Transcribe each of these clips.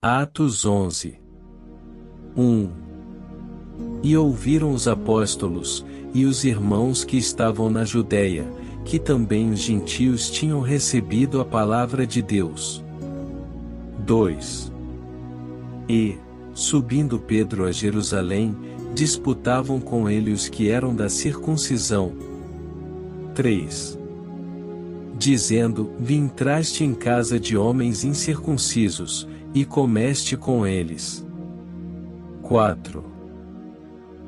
Atos 11. 1. E ouviram os apóstolos, e os irmãos que estavam na Judéia, que também os gentios tinham recebido a palavra de Deus. 2. E, subindo Pedro a Jerusalém, disputavam com ele os que eram da circuncisão. 3. Dizendo: Entraste em casa de homens incircuncisos, e comeste com eles. 4.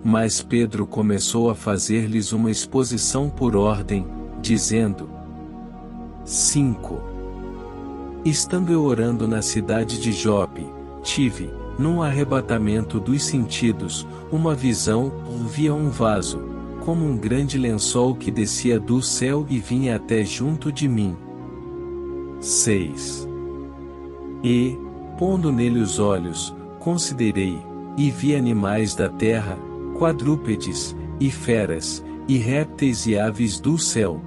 Mas Pedro começou a fazer-lhes uma exposição por ordem, dizendo: 5. Estando eu orando na cidade de Jope, tive, num arrebatamento dos sentidos, uma visão, via um vaso, como um grande lençol que descia do céu e vinha até junto de mim. 6. E, pondo nele os olhos, considerei, e vi animais da terra, quadrúpedes, e feras, e répteis e aves do céu.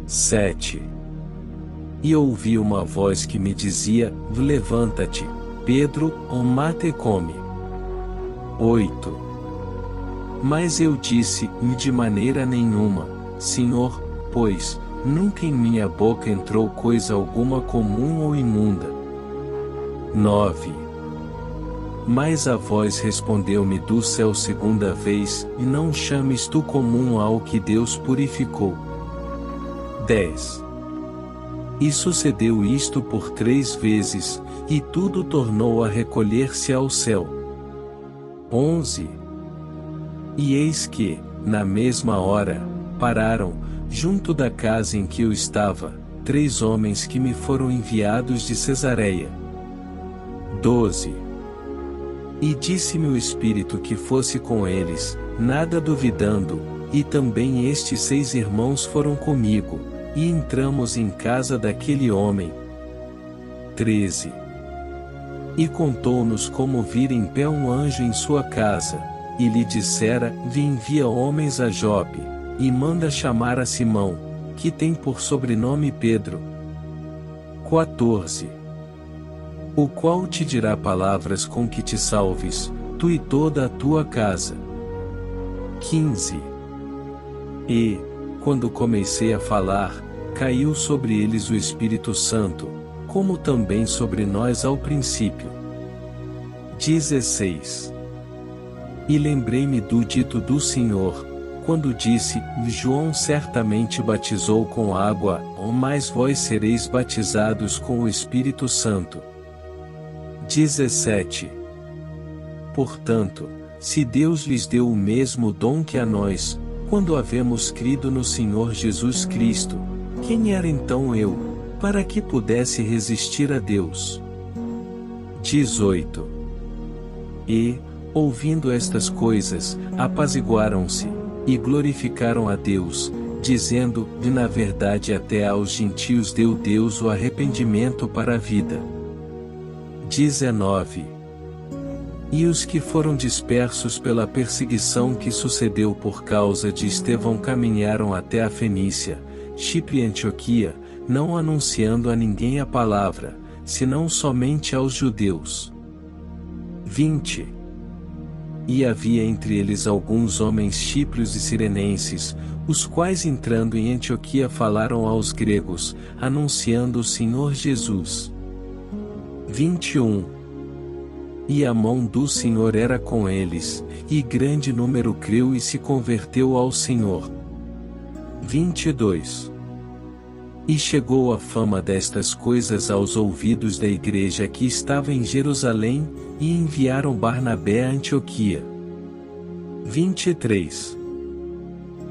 7. E ouvi uma voz que me dizia: Levanta-te, Pedro, mata e come. 8. Mas eu disse: de maneira nenhuma, Senhor, pois nunca em minha boca entrou coisa alguma comum ou imunda. 9. Mas a voz respondeu-me do céu segunda vez: E não chames tu comum ao que Deus purificou. 10. E sucedeu isto por 3 vezes, e tudo tornou a recolher-se ao céu. 11. E eis que, na mesma hora, pararam, junto da casa em que eu estava, 3 homens que me foram enviados de Cesareia. 12. E disse-me o Espírito que fosse com eles, nada duvidando, e também estes 6 irmãos foram comigo, e entramos em casa daquele homem. 13. E contou-nos como vira em pé um anjo em sua casa, e lhe dissera: envia homens a Jope, e manda chamar a Simão, que tem por sobrenome Pedro. 14. O qual te dirá palavras com que te salves, tu e toda a tua casa. 15. E, quando comecei a falar, caiu sobre eles o Espírito Santo, como também sobre nós ao princípio. 16. E lembrei-me do dito do Senhor, quando disse: João certamente batizou com água, mas vós sereis batizados com o Espírito Santo. 17. Portanto, se Deus lhes deu o mesmo dom que a nós, quando havemos crido no Senhor Jesus Cristo, quem era então eu, para que pudesse resistir a Deus? 18. E, ouvindo estas coisas, apaziguaram-se, e glorificaram a Deus, dizendo: na verdade até aos gentios deu Deus o arrependimento para a vida. 19. E os que foram dispersos pela perseguição que sucedeu por causa de Estevão caminharam até a Fenícia, Chipre e Antioquia, não anunciando a ninguém a palavra, senão somente aos judeus. 20. E havia entre eles alguns homens chíprios e cirenenses, os quais entrando em Antioquia falaram aos gregos, anunciando o Senhor Jesus. 21. E a mão do Senhor era com eles, e grande número creu e se converteu ao Senhor. 22. E chegou a fama destas coisas aos ouvidos da igreja que estava em Jerusalém, e enviaram Barnabé a Antioquia. 23.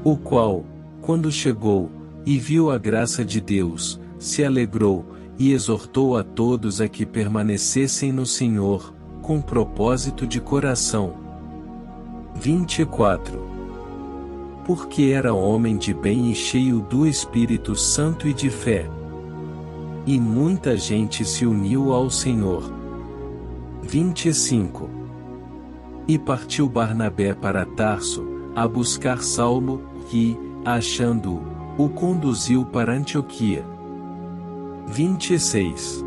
O qual, quando chegou, e viu a graça de Deus, se alegrou, e exortou a todos a que permanecessem no Senhor, com propósito de coração. 24. Porque era homem de bem e cheio do Espírito Santo e de fé. E muita gente se uniu ao Senhor. 25. E partiu Barnabé para Tarso, a buscar Saulo, e, achando-o, o conduziu para Antioquia. 26.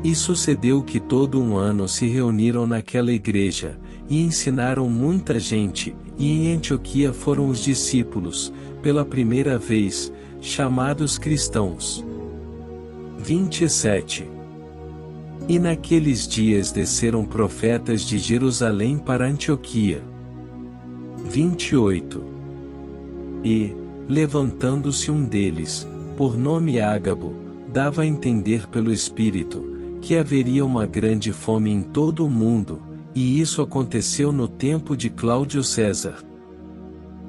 E sucedeu que todo um ano se reuniram naquela igreja, e ensinaram muita gente, e em Antioquia foram os discípulos, pela primeira vez, chamados cristãos. 27. E naqueles dias desceram profetas de Jerusalém para Antioquia. 28. E, levantando-se um deles, por nome Ágabo, dava a entender pelo Espírito, que haveria uma grande fome em todo o mundo, e isso aconteceu no tempo de Cláudio César.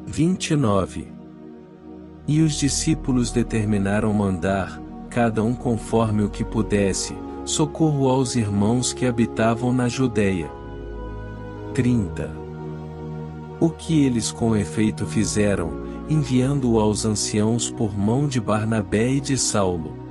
29. E os discípulos determinaram mandar, cada um conforme o que pudesse, socorro aos irmãos que habitavam na Judeia. 30. O que eles com efeito fizeram, enviando-o aos anciãos por mão de Barnabé e de Saulo.